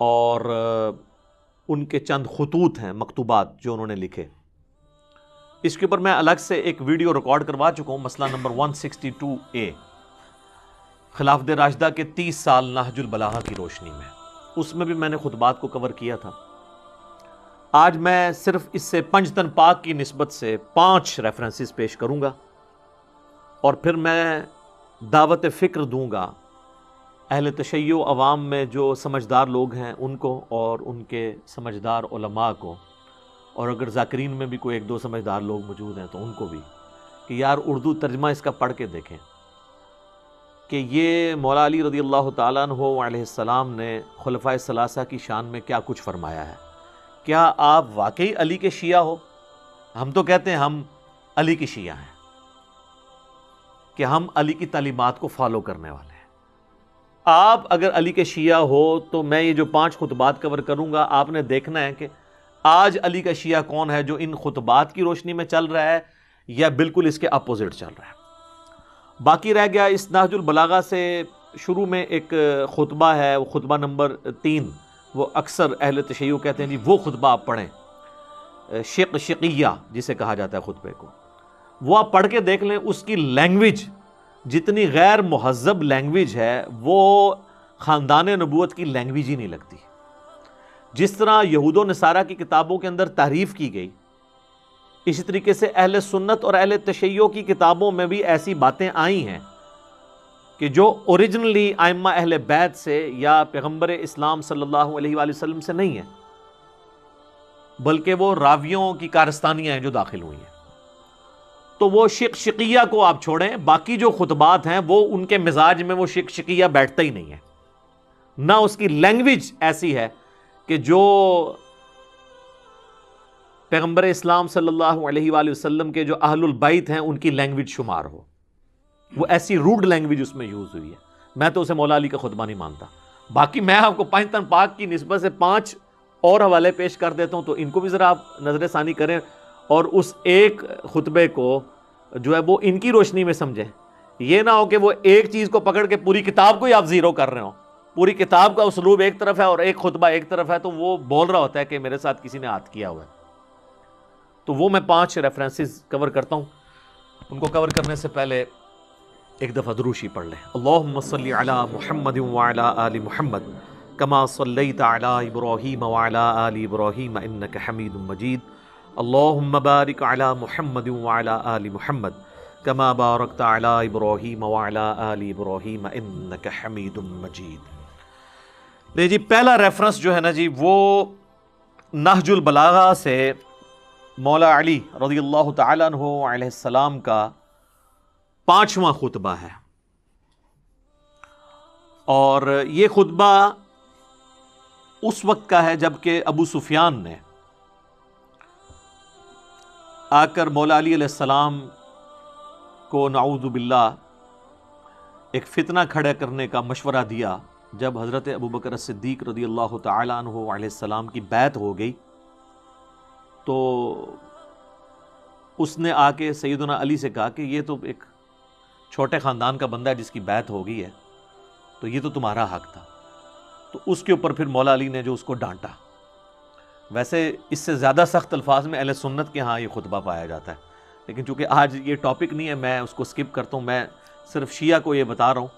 اور ان کے چند خطوط ہیں، مکتوبات جو انہوں نے لکھے. اس کے اوپر میں الگ سے ایک ویڈیو ریکارڈ کروا چکا ہوں، مسئلہ نمبر 162A، خلافت راشدہ کے 30 سال نہج البلاغہ کی روشنی میں. اس میں بھی میں نے خطبات کو کور کیا تھا. آج میں صرف اس سے پنجتن پاک کی نسبت سے 5 ریفرنسز پیش کروں گا. اور پھر میں دعوت فکر دوں گا اہل تشیع عوام میں جو سمجھدار لوگ ہیں ان کو اور ان کے سمجھدار علماء کو، اور اگر ذاکرین میں بھی کوئی ایک دو سمجھدار لوگ موجود ہیں تو ان کو بھی، کہ یار اردو ترجمہ اس کا پڑھ کے دیکھیں کہ یہ مولا علی رضی اللہ تعالیٰ عنہ علیہ السلام نے خلفائے ثلاثہ کی شان میں کیا کچھ فرمایا ہے۔ کیا آپ واقعی علی کے شیعہ ہو؟ ہم تو کہتے ہیں ہم علی کی شیعہ ہیں، کہ ہم علی کی تعلیمات کو فالو کرنے والے ہیں۔ آپ اگر علی کے شیعہ ہو تو میں یہ جو 5 خطبات کور کروں گا، آپ نے دیکھنا ہے کہ آج علی کا شیعہ کون ہے جو ان خطبات کی روشنی میں چل رہا ہے یا بالکل اس کے اپوزٹ چل رہا ہے۔ باقی رہ گیا اس نہج البلاغہ سے شروع میں ایک خطبہ ہے، وہ خطبہ نمبر 3، وہ اکثر اہل تشیع کہتے ہیں جی وہ خطبہ آپ پڑھیں، شقیہ جسے کہا جاتا ہے خطبے کو، وہ آپ پڑھ کے دیکھ لیں۔ اس کی لینگویج جتنی غیر مہذب لینگویج ہے وہ خاندان نبوت کی لینگویج ہی نہیں لگتی۔ جس طرح یہود و نصارہ کی کتابوں کے اندر تعریف کی گئی، اسی طریقے سے اہل سنت اور اہل تشیع کی کتابوں میں بھی ایسی باتیں آئی ہیں کہ جو اوریجنلی ائمہ اہل بیت سے یا پیغمبر اسلام صلی اللہ علیہ وآلہ وسلم سے نہیں ہیں، بلکہ وہ راویوں کی کارستانیاں ہیں جو داخل ہوئی ہیں۔ تو وہ شقیہ کو آپ چھوڑیں، باقی جو خطبات ہیں وہ ان کے مزاج میں وہ شقیہ بیٹھتا ہی نہیں ہے، نہ اس کی لینگویج ایسی ہے کہ جو پیغمبر اسلام صلی اللہ علیہ وآلہ وسلم کے جو اہل البیت ہیں ان کی لینگویج شمار ہو۔ وہ ایسی روڈ لینگویج اس میں یوز ہوئی ہے، میں تو اسے مولا علی کا خطبہ نہیں مانتا۔ باقی میں آپ کو پنجتن پاک کی نسبت سے 5 اور حوالے پیش کر دیتا ہوں، تو ان کو بھی ذرا آپ نظر ثانی کریں اور اس ایک خطبے کو جو ہے وہ ان کی روشنی میں سمجھیں۔ یہ نہ ہو کہ وہ ایک چیز کو پکڑ کے پوری کتاب کو ہی آپ زیرو کر رہے ہو، پوری کتاب کا اسلوب ایک طرف ہے اور ایک خطبہ ایک طرف ہے، تو وہ بول رہا ہوتا ہے کہ میرے ساتھ کسی نے ہاتھ کیا ہوا ہے۔ تو وہ میں 5 ریفرنسز کور کرتا ہوں۔ ان کو کور کرنے سے پہلے ایک دفعہ دروشی پڑھ لیں۔ اللہم صلی علی محمد وعلی آل محمد کما صلیت علی ابراہیم وعلی آل ابراہیم انک حمید مجید۔ اللہم بارک علی محمد وعلی آل محمد کما بارکت علی ابراہیم وعلی آل ابراہیم انک حمید مجید۔ لے جی پہلا ریفرنس جو ہے نا جی وہ نہج البلاغہ سے مولا علی رضی اللہ تعالیٰ عنہ علیہ السلام کا 5واں خطبہ ہے، اور یہ خطبہ اس وقت کا ہے جب کہ ابو سفیان نے آ کر مولا علی علیہ السلام کو نعوذ باللہ ایک فتنہ کھڑا کرنے کا مشورہ دیا۔ جب حضرت ابوبکر صدیق رضی اللہ تعالیٰ عنہ علیہ السلام کی بیعت ہو گئی تو اس نے آ کے سیدنا علی سے کہا کہ یہ تو ایک چھوٹے خاندان کا بندہ ہے جس کی بیعت ہو گئی ہے، تو یہ تو تمہارا حق تھا۔ تو اس کے اوپر پھر مولا علی نے جو اس کو ڈانٹا۔ ویسے اس سے زیادہ سخت الفاظ میں اہل سنت کے ہاں یہ خطبہ پایا جاتا ہے، لیکن چونکہ آج یہ ٹاپک نہیں ہے میں اس کو سکپ کرتا ہوں۔ میں صرف شیعہ کو یہ بتا رہا ہوں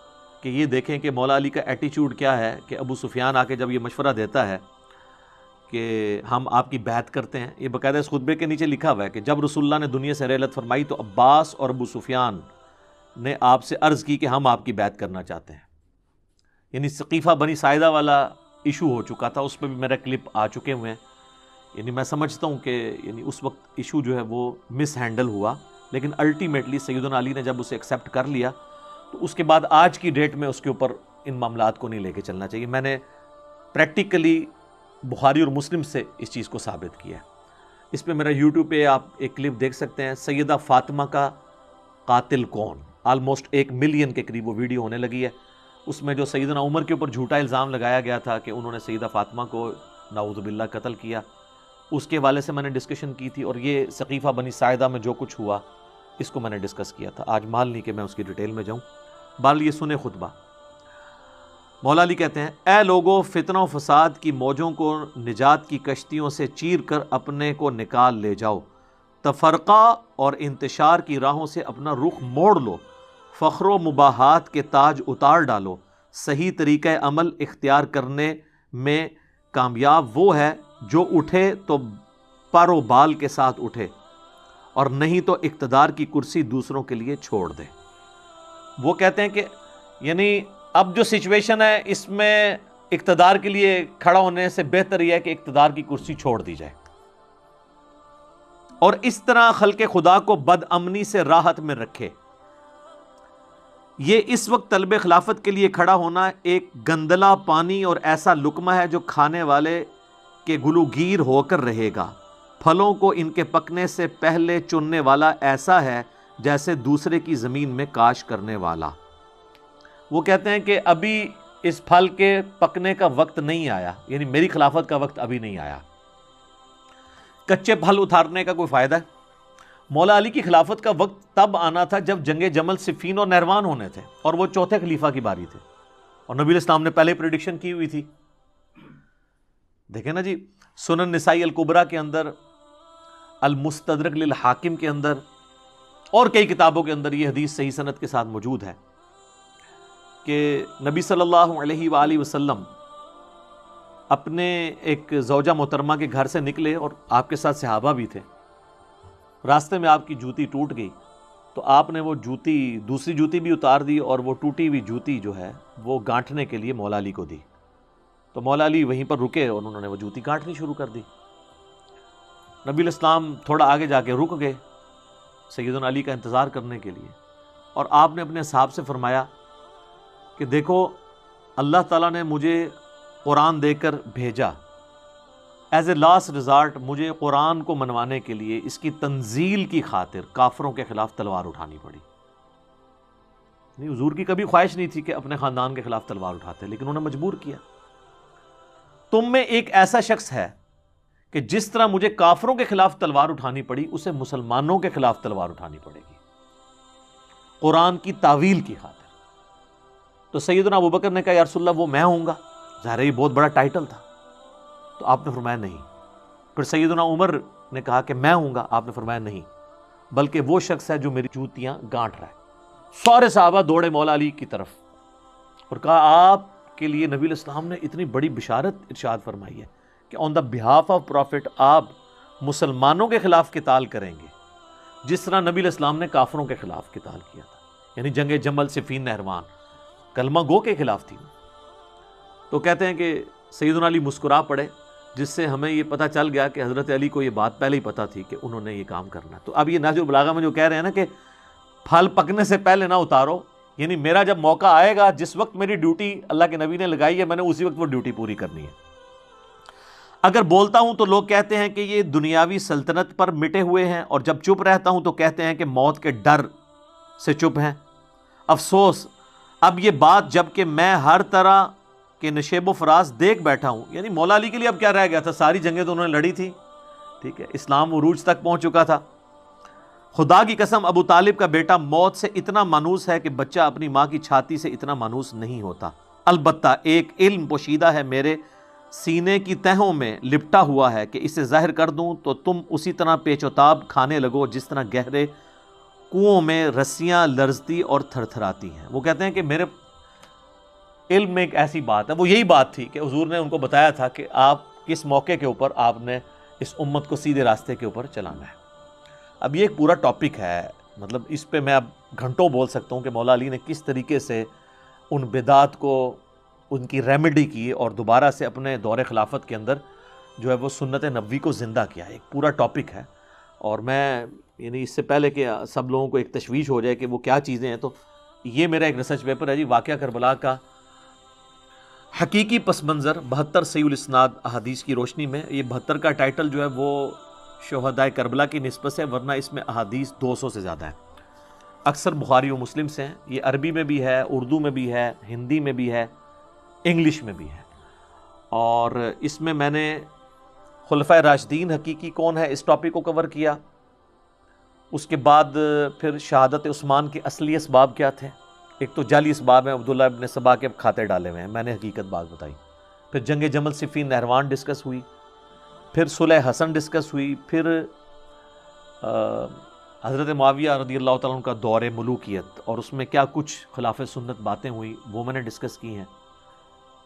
کہ یہ دیکھیں کہ مولا علی کا ایٹیچیوڈ کیا ہے، کہ ابو سفیان آ کے جب یہ مشورہ دیتا ہے کہ ہم آپ کی بیعت کرتے ہیں، یہ باقاعدہ اس خطبے کے نیچے لکھا ہوا ہے کہ جب رسول اللہ نے دنیا سے رحلت فرمائی تو عباس اور ابو سفیان نے آپ سے عرض کی کہ ہم آپ کی بیعت کرنا چاہتے ہیں۔ یعنی ثقیفہ بنی ساعدہ والا ایشو ہو چکا تھا، اس پہ بھی میرا کلپ آ چکے ہوئے ہیں۔ یعنی میں سمجھتا ہوں کہ یعنی اس وقت ایشو جو ہے وہ مس ہینڈل ہوا، لیکن الٹیمیٹلی سیدنا علی نے جب اسے ایکسیپٹ کر لیا تو اس کے بعد آج کی ڈیٹ میں اس کے اوپر ان معاملات کو نہیں لے کے چلنا چاہیے۔ میں نے پریکٹیکلی بخاری اور مسلم سے اس چیز کو ثابت کیا ہے۔ اس پہ میرا یوٹیوب پہ آپ ایک کلپ دیکھ سکتے ہیں، سیدہ فاطمہ کا قاتل کون، آلموسٹ 1 ملین کے قریب وہ ویڈیو ہونے لگی ہے۔ اس میں جو سیدنا عمر کے اوپر جھوٹا الزام لگایا گیا تھا کہ انہوں نے سیدہ فاطمہ کو نعوذ باللہ قتل کیا، اس کے حوالے سے میں نے ڈسکشن کی تھی، اور یہ ثقیفہ بنی ساعدہ میں جو کچھ ہوا اس کو میں نے ڈسکس کیا تھا۔ آج مال نہیں کہ میں اس کی ڈیٹیل میں جاؤں۔ بہرحال یہ سنے خطبہ۔ مولا علی کہتے ہیں، اے لوگو، فتنہ و فساد کی موجوں کو نجات کی کشتیوں سے چیر کر اپنے کو نکال لے جاؤ، تفرقہ اور انتشار کی راہوں سے اپنا رخ موڑ لو، فخر و مباحات کے تاج اتار ڈالو۔ صحیح طریقہ عمل اختیار کرنے میں کامیاب وہ ہے جو اٹھے تو پر و بال کے ساتھ اٹھے، اور نہیں تو اقتدار کی کرسی دوسروں کے لیے چھوڑ دے۔ وہ کہتے ہیں کہ یعنی اب جو سچویشن ہے اس میں اقتدار کے لیے کھڑا ہونے سے بہتر یہ ہے کہ اقتدار کی کرسی چھوڑ دی جائے، اور اس طرح خلق خدا کو بد امنی سے راحت میں رکھے۔ یہ اس وقت طلب خلافت کے لیے کھڑا ہونا ایک گندلا پانی اور ایسا لقمہ ہے جو کھانے والے کے گلوگیر ہو کر رہے گا۔ پھلوں کو ان کے پکنے سے پہلے چننے والا ایسا ہے جیسے دوسرے کی زمین میں کاش کرنے والا۔ وہ کہتے ہیں کہ ابھی اس پھل کے پکنے کا وقت نہیں آیا، یعنی میری خلافت کا وقت ابھی نہیں آیا۔ کچے پھل اتارنے کا کوئی فائدہ ہے؟ مولا علی کی خلافت کا وقت تب آنا تھا جب جنگ جمل، صفین اور نہروان ہونے تھے، اور وہ چوتھے خلیفہ کی باری تھے، اور نبی الاسلام نے پہلے پریڈکشن کی ہوئی تھی۔ دیکھیں نا جی، سنن نسائی الکبریٰ کے اندر، المستدرک للحاکم کے اندر، اور کئی کتابوں کے اندر یہ حدیث صحیح سند کے ساتھ موجود ہے کہ نبی صلی اللہ علیہ وآلہ وسلم اپنے ایک زوجہ محترمہ کے گھر سے نکلے، اور آپ کے ساتھ صحابہ بھی تھے۔ راستے میں آپ کی جوتی ٹوٹ گئی، تو آپ نے وہ جوتی، دوسری جوتی بھی اتار دی، اور وہ ٹوٹی ہوئی جوتی جو ہے وہ گانٹھنے کے لیے مولا علی کو دی۔ تو مولا علی وہیں پر رکے اور انہوں نے وہ جوتی گانٹھنی شروع کر دی۔ نبی الاسلام تھوڑا آگے جا کے رک گئے سیدنا علی کا انتظار کرنے کے لیے، اور آپ نے اپنے اصحاب سے فرمایا کہ دیکھو، اللہ تعالیٰ نے مجھے قرآن دے کر بھیجا، ایز اے لاسٹ ریزارٹ مجھے قرآن کو منوانے کے لیے، اس کی تنزیل کی خاطر کافروں کے خلاف تلوار اٹھانی پڑی۔ نہیں، حضور کی کبھی خواہش نہیں تھی کہ اپنے خاندان کے خلاف تلوار اٹھاتے، لیکن انہوں نے مجبور کیا۔ تم میں ایک ایسا شخص ہے کہ جس طرح مجھے کافروں کے خلاف تلوار اٹھانی پڑی، اسے مسلمانوں کے خلاف تلوار اٹھانی پڑے گی، قرآن کی تعویل کی خاطر۔ تو سیدنا ابوبکر نے کہا یا رسول اللہ وہ میں ہوں گا، ظاہر ہے یہ بہت بڑا ٹائٹل تھا۔ تو آپ نے فرمایا نہیں۔ پھر سیدنا عمر نے کہا کہ میں ہوں گا، آپ نے فرمایا نہیں، بلکہ وہ شخص ہے جو میری جوتیاں گانٹھ رہا ہے۔ سارے صحابہ دوڑے مولا علی کی طرف اور کہا آپ کے لیے نبی الاسلام نے اتنی بڑی بشارت ارشاد فرمائی ہے کہ آن دا بہاف آف پروفٹ آپ مسلمانوں کے خلاف قتال کریں گے، جس طرح نبی الاسلام نے کافروں کے خلاف قتال کیا تھا، یعنی جنگ جمل، صفین، نہروان، کلمہ گو کے خلاف تھی۔ تو کہتے ہیں کہ سیدنا علی مسکرا پڑے، جس سے ہمیں یہ پتہ چل گیا کہ حضرت علی کو یہ بات پہلے ہی پتہ تھی کہ انہوں نے یہ کام کرنا۔ تو اب یہ نہج البلاغہ میں جو کہہ رہے ہیں نا کہ پھل پکنے سے پہلے نہ اتارو، یعنی میرا جب موقع آئے گا، جس وقت میری ڈیوٹی اللہ کے نبی نے لگائی ہے، میں نے اسی وقت وہ ڈیوٹی پوری کرنی ہے۔ اگر بولتا ہوں تو لوگ کہتے ہیں کہ یہ دنیاوی سلطنت پر مٹے ہوئے ہیں، اور جب چپ رہتا ہوں تو کہتے ہیں کہ موت کے ڈر سے چپ ہیں۔ افسوس، اب یہ بات جب کہ میں ہر طرح کے نشیب و فراز دیکھ بیٹھا ہوں، یعنی مولا علی کے لیے اب کیا رہ گیا تھا؟ ساری جنگیں تو انہوں نے لڑی تھی، ٹھیک ہے، اسلام عروج تک پہنچ چکا تھا۔ خدا کی قسم، ابو طالب کا بیٹا موت سے اتنا مانوس ہے کہ بچہ اپنی ماں کی چھاتی سے اتنا مانوس نہیں ہوتا۔ البتہ ایک علم پوشیدہ ہے میرے سینے کی تہوں میں لپٹا ہوا ہے کہ اسے ظاہر کر دوں تو تم اسی طرح پیچ و تاب کھانے لگو جس طرح گہرے کنووں میں رسیاں لرزتی اور تھر تھراتی ہیں۔ وہ کہتے ہیں کہ میرے علم میں ایک ایسی بات ہے، وہ یہی بات تھی کہ حضور نے ان کو بتایا تھا کہ آپ کس موقع کے اوپر آپ نے اس امت کو سیدھے راستے کے اوپر چلانا ہے۔ اب یہ ایک پورا ٹاپک ہے، مطلب اس پہ میں اب گھنٹوں بول سکتا ہوں کہ مولا علی نے کس طریقے سے ان بدعات کو، ان کی ریمیڈی کی، اور دوبارہ سے اپنے دور خلافت کے اندر جو ہے وہ سنت نبوی کو زندہ کیا ہے۔ ایک پورا ٹاپک ہے، اور میں یعنی اس سے پہلے کہ سب لوگوں کو ایک تشویش ہو جائے کہ وہ کیا چیزیں ہیں، تو یہ میرا ایک ریسرچ پیپر ہے جی، واقعہ کربلا کا حقیقی پس منظر 72 صحیح الاسناد احادیث کی روشنی میں۔ یہ 72 کا ٹائٹل جو ہے وہ شہدائے کربلا کی نسبت سے، ورنہ اس میں احادیث 200 سے زیادہ ہیں، اکثر بخاری و مسلم سے ہیں۔ یہ عربی میں بھی ہے، اردو میں بھی ہے، ہندی میں بھی ہے، انگلش میں بھی ہے۔ اور اس میں میں نے خلفائے راشدین حقیقی کون ہے اس ٹاپک کو کور کیا۔ اس کے بعد پھر شہادت عثمان کے اصلی اسباب کیا تھے۔ ایک تو جعلی اسباب ہیں، عبداللہ ابن سبا کے کھاتے ڈالے ہوئے ہیں، میں نے حقیقت بات بتائی۔ پھر جنگ جمل، صفین، نہروان ڈسکس ہوئی، پھر صلح حسن ڈسکس ہوئی، پھر حضرت معاویہ رضی اللہ تعالیٰ عنہ کا دور ملوکیت، اور اس میں کیا کچھ خلاف سنت باتیں ہوئی وہ میں نے ڈسکس کی ہیں۔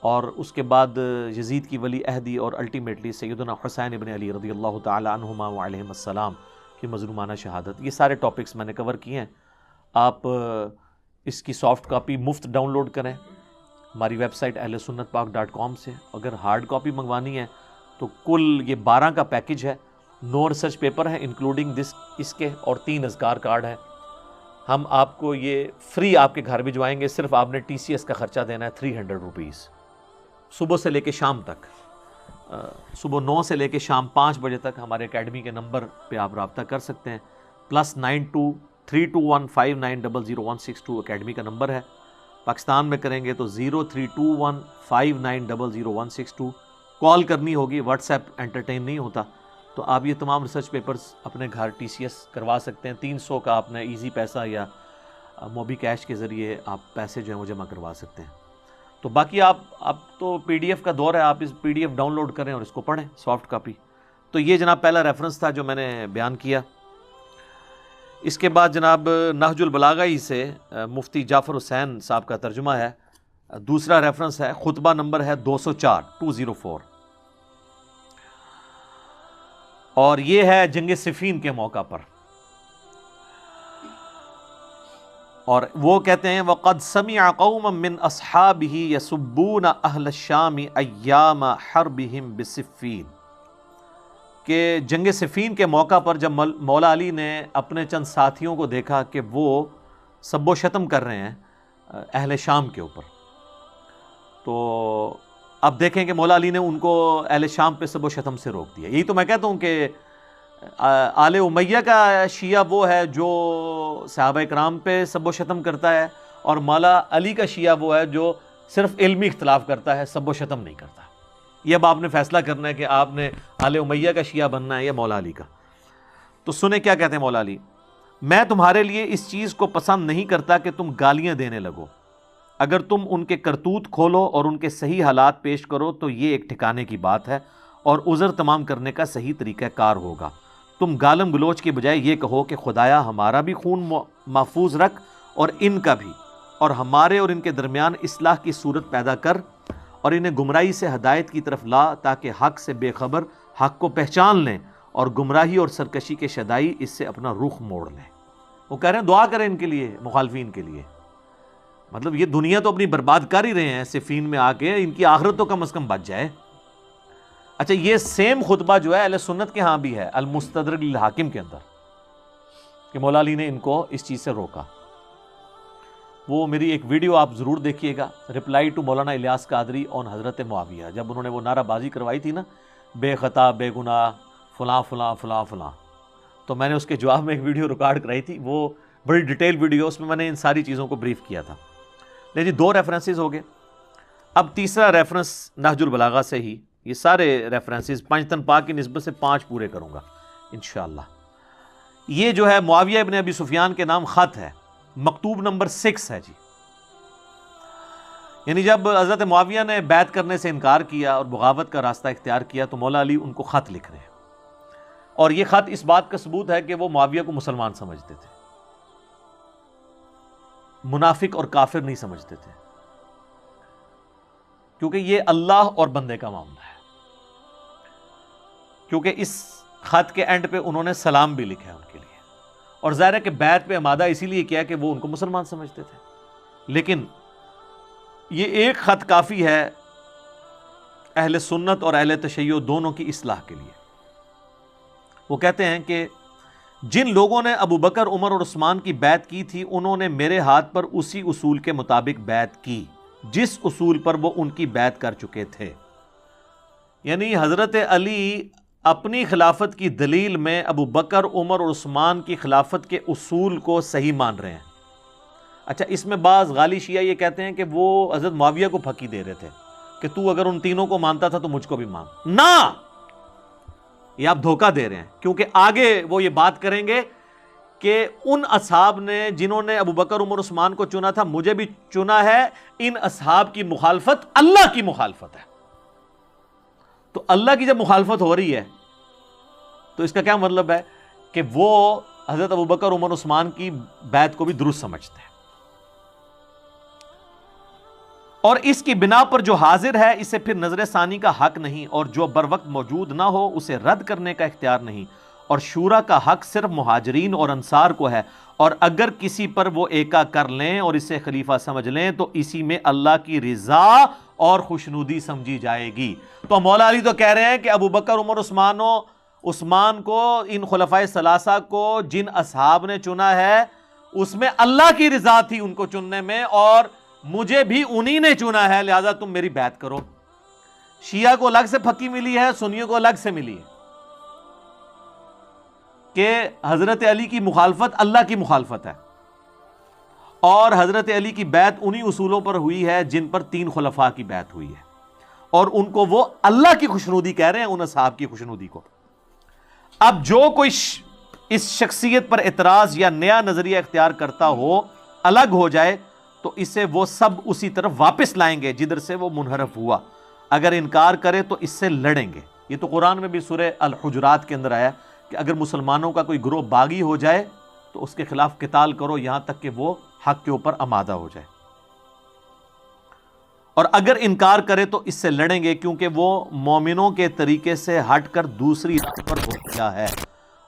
اور اس کے بعد یزید کی ولی عہدی، اور الٹیمیٹلی سیدنا حسین ابن علی رضی اللہ تعالی عنہما وعلیہم السلام کی مظلومانہ شہادت، یہ سارے ٹاپکس میں نے کور کیے ہیں۔ آپ اس کی سافٹ کاپی مفت ڈاؤن لوڈ کریں ہماری ویب سائٹ ahlsunnatpak.com سے. اگر ہارڈ کاپی منگوانی ہے تو کل یہ 12 کا پیکج ہے. 9 ریسرچ پیپر ہیں انکلوڈنگ اس کے، اور 3 اذکار کارڈ ہیں. ہم آپ کو یہ فری آپ کے گھر بھجوائیں گے. صرف آپ نے TCS کا خرچہ دینا ہے 300 روپیز. صبح سے لے کے شام تک، صبح 9 سے لے کے شام 5 بجے تک ہمارے اکیڈمی کے نمبر پہ آپ رابطہ کر سکتے ہیں. +923215900162 اکیڈمی کا نمبر ہے. پاکستان میں کریں گے تو 032159000162. کال کرنی ہوگی، واٹس ایپ انٹرٹین نہیں ہوتا. تو آپ یہ تمام ریسرچ پیپرز اپنے گھر TCS کروا سکتے ہیں. 300 کا آپ نے ایزی پیسہ یا موبی کیش کے ذریعے آپ پیسے جو ہیں وہ جمع کروا سکتے ہیں. تو باقی اب تو PDF کا دور ہے، آپ اس PDF ڈاؤن لوڈ کریں اور اس کو پڑھیں سافٹ کاپی. تو یہ جناب پہلا ریفرنس تھا جو میں نے بیان کیا. اس کے بعد جناب نہج البلاغہ ہی سے مفتی جعفر حسین صاحب کا ترجمہ ہے. دوسرا ریفرنس ہے، خطبہ نمبر ہے 204 اور یہ ہے جنگ صفین کے موقع پر. اور وہ کہتے ہیں وَقَدْ سَمِعَ قَوْمًا مِّنْ أَصْحَابِهِ يَسُبُّونَ أَهْلَ الشَّامِ أَيَّامَ حَرْبِهِمْ بِصِفِّینَ، کہ جنگ صفین کے موقع پر جب مولا علی نے اپنے چند ساتھیوں کو دیکھا کہ وہ سب و شتم کر رہے ہیں اہل شام کے اوپر، تو اب دیکھیں کہ مولا علی نے ان کو اہل شام پہ سب و شتم سے روک دیا. یہی تو میں کہتا ہوں کہ آل امیہ کا شیعہ وہ ہے جو صحابہ کرام پہ سب و شتم کرتا ہے، اور مولا علی کا شیعہ وہ ہے جو صرف علمی اختلاف کرتا ہے، سب و شتم نہیں کرتا. یہ اب آپ نے فیصلہ کرنا ہے کہ آپ نے آل امیہ کا شیعہ بننا ہے یا مولا علی کا. تو سنیں کیا کہتے ہیں مولا علی. میں تمہارے لیے اس چیز کو پسند نہیں کرتا کہ تم گالیاں دینے لگو. اگر تم ان کے کرتوت کھولو اور ان کے صحیح حالات پیش کرو تو یہ ایک ٹھکانے کی بات ہے اور عذر تمام کرنے کا صحیح طریقہ کار ہوگا. تم گالم گلوچ کے بجائے یہ کہو کہ خدایا ہمارا بھی خون محفوظ رکھ اور ان کا بھی، اور ہمارے اور ان کے درمیان اصلاح کی صورت پیدا کر اور انہیں گمراہی سے ہدایت کی طرف لا تاکہ حق سے بے خبر حق کو پہچان لیں اور گمراہی اور سرکشی کے شدائی اس سے اپنا رخ موڑ لیں. وہ کہہ رہے ہیں دعا کریں ان کے لیے، مخالفین کے لیے. مطلب یہ دنیا تو اپنی برباد کر ہی رہے ہیں صفین میں آ کے، ان کی آخرت تو کم از کم بچ جائے. اچھا یہ سیم خطبہ جو ہے اہل سنت کے ہاں بھی ہے المستدرک للحاکم کے اندر، کہ مولا علی نے ان کو اس چیز سے روکا. وہ میری ایک ویڈیو آپ ضرور دیکھیے گا، رپلائی ٹو مولانا الیاس قادری آن حضرت معاویہ، جب انہوں نے وہ نعرہ بازی کروائی تھی نا، بے خطا بے گناہ فلاں فلاں فلاں فلاں، تو میں نے اس کے جواب میں ایک ویڈیو ریکارڈ کرائی تھی. وہ بڑی ڈیٹیل ویڈیو، اس میں میں نے ان ساری چیزوں کو بریف کیا تھا. لیکن 2 ریفرنسز ہو گئے. اب تیسرا ریفرنس نہج البلاغہ سے ہی، یہ سارے ریفرنسز پنجتن پاک کی نسبت سے 5 پورے کروں گا انشاءاللہ. یہ جو ہے معاویہ ابن ابی سفیان کے نام خط ہے، مکتوب نمبر 6 ہے جی. یعنی جب حضرت معاویہ نے بیعت کرنے سے انکار کیا اور بغاوت کا راستہ اختیار کیا تو مولا علی ان کو خط لکھ رہے ہیں، اور یہ خط اس بات کا ثبوت ہے کہ وہ معاویہ کو مسلمان سمجھتے تھے، منافق اور کافر نہیں سمجھتے تھے، کیونکہ یہ اللہ اور بندے کا معاملہ ہے. کیونکہ اس خط کے اینڈ پہ انہوں نے سلام بھی لکھا ہے ان کے لیے، اور ظاہر ہے کہ بیعت پہ آمادہ اسی لیے کیا کہ وہ ان کو مسلمان سمجھتے تھے. لیکن یہ ایک خط کافی ہے اہل سنت اور اہل تشیع دونوں کی اصلاح کے لیے. وہ کہتے ہیں کہ جن لوگوں نے ابو بکر عمر اور عثمان کی بیعت کی تھی انہوں نے میرے ہاتھ پر اسی اصول کے مطابق بیعت کی جس اصول پر وہ ان کی بیعت کر چکے تھے. یعنی حضرت علی اپنی خلافت کی دلیل میں ابو بکر عمر اور عثمان کی خلافت کے اصول کو صحیح مان رہے ہیں. اچھا اس میں بعض غالی شیعہ یہ کہتے ہیں کہ وہ حضرت معاویہ کو پھکی دے رہے تھے کہ تو اگر ان تینوں کو مانتا تھا تو مجھ کو بھی مان. نہ، یہ آپ دھوکہ دے رہے ہیں، کیونکہ آگے وہ یہ بات کریں گے کہ ان اصحاب نے جنہوں نے ابو بکر عمر عثمان کو چنا تھا مجھے بھی چنا ہے. ان اصحاب کی مخالفت اللہ کی مخالفت ہے. تو اللہ کی جب مخالفت ہو رہی ہے تو اس کا کیا مطلب ہے کہ وہ حضرت ابو بکر عمر عثمان کی بیعت کو بھی درست سمجھتے ہیں، اور اس کی بنا پر جو حاضر ہے اسے پھر نظر ثانی کا حق نہیں، اور جو بر وقت موجود نہ ہو اسے رد کرنے کا اختیار نہیں، اور شورا کا حق صرف مہاجرین اور انصار کو ہے، اور اگر کسی پر وہ ایکا کر لیں اور اسے خلیفہ سمجھ لیں تو اسی میں اللہ کی رضا اور خوشنودی سمجھی جائے گی۔ تو مولا علی تو کہہ رہے ہیں کہ ابو بکر، عمر، عثمان کو، ان خلفائے ثلاثہ کو جن اصحاب نے چنا ہے اس میں اللہ کی رضا تھی ان کو چننے میں، اور مجھے بھی انہی نے چنا ہے، لہذا تم میری بیعت کرو۔ شیعہ کو الگ سے پھکی ملی ہے، سنیوں کو الگ سے ملی ہے کہ حضرت علی کی مخالفت اللہ کی مخالفت ہے، اور حضرت علی کی بیعت انہی اصولوں پر ہوئی ہے جن پر 3 خلفاء کی بیعت ہوئی ہے، اور ان کو وہ اللہ کی خوشنودی کہہ رہے ہیں، ان اصحاب کی خوشنودی کو۔ اب جو کوئی اس شخصیت پر اعتراض یا نیا نظریہ اختیار کرتا ہو، الگ ہو جائے، تو اسے وہ سب اسی طرف واپس لائیں گے جدھر سے وہ منحرف ہوا۔ اگر انکار کرے تو اس سے لڑیں گے۔ یہ تو قرآن میں بھی سورہ الحجرات کے اندر آیا کہ اگر مسلمانوں کا کوئی گروہ باغی ہو جائے تو اس کے خلاف قتال کرو یہاں تک کہ وہ حق کے اوپر آمادہ ہو جائے، اور اگر انکار کرے تو اس سے لڑیں گے، کیونکہ وہ مومنوں کے طریقے سے ہٹ کر دوسری راہ پر ہو گیا ہے،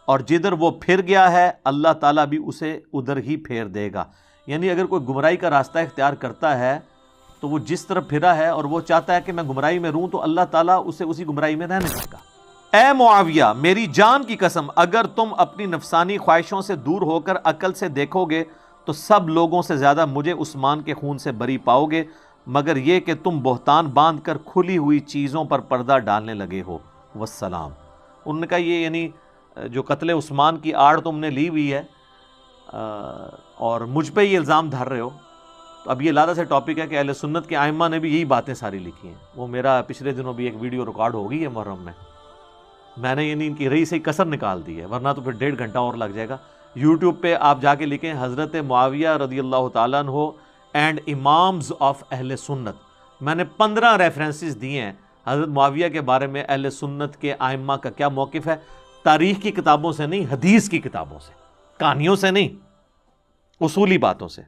اور جدھر وہ پھر گیا ہے اللہ تعالیٰ بھی اسے ادھر ہی پھیر دے گا۔ یعنی اگر کوئی گمراہی کا راستہ اختیار کرتا ہے تو وہ جس طرف پھرا ہے اور وہ چاہتا ہے کہ میں گمراہی میں رہوں، تو اللہ تعالیٰ اسے اسی گمراہی میں رہنے دے گا۔ اے معاویہ، میری جان کی قسم، اگر تم اپنی نفسانی خواہشوں سے دور ہو کر عقل سے دیکھو گے تو سب لوگوں سے زیادہ مجھے عثمان کے خون سے بری پاؤ گے، مگر یہ کہ تم بہتان باندھ کر کھلی ہوئی چیزوں پر پردہ ڈالنے لگے ہو۔ والسلام۔ انہوں نے کہا یہ یعنی جو قتل عثمان کی آڑ تم نے لی ہوئی ہے اور مجھ پہ یہ الزام دھر رہے ہو، تو اب یہ لادہ سے ٹاپک ہے کہ اہل سنت کے ائمہ نے بھی یہی باتیں ساری لکھی ہیں۔ وہ میرا پچھلے دنوں بھی ایک ویڈیو ریکارڈ ہو گئی ہے محرم میں نے یعنی ان کی رہی سے کسر نکال دی ہے، ورنہ تو پھر 1.5 گھنٹہ اور لگ جائے گا۔ یوٹیوب پہ آپ جا کے لکھیں حضرت معاویہ رضی اللہ تعالیٰ عنہ اینڈ امامز آف اہل سنت، میں نے 15 ریفرنسز دیے ہیں حضرت معاویہ کے بارے میں، اہل سنت کے ائمہ کا کیا موقف ہے، تاریخ کی کتابوں سے نہیں، حدیث کی کتابوں سے، کہانیوں سے نہیں، اصولی باتوں سے۔